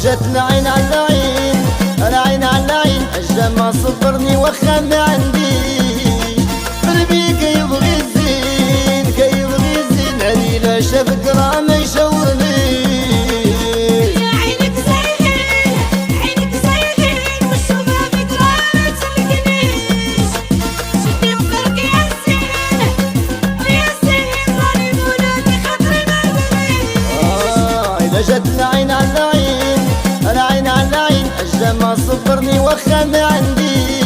جات العين على العين، العين على العين، الجمع صبرني وخا ما عندي. قلبي كيبغي الزين كيبغي الزين، علي لا شاف كرام يشاورني. يا عينك زايغين عينك زايغين، والشباب كرام ما تسلكنيش. شدي وقرك يا زين ويا زين، راني مولاتي خاطري ما بغيش. إذا جات العين على العين، العين على العين، الجمع صبرني وخا ما عندي.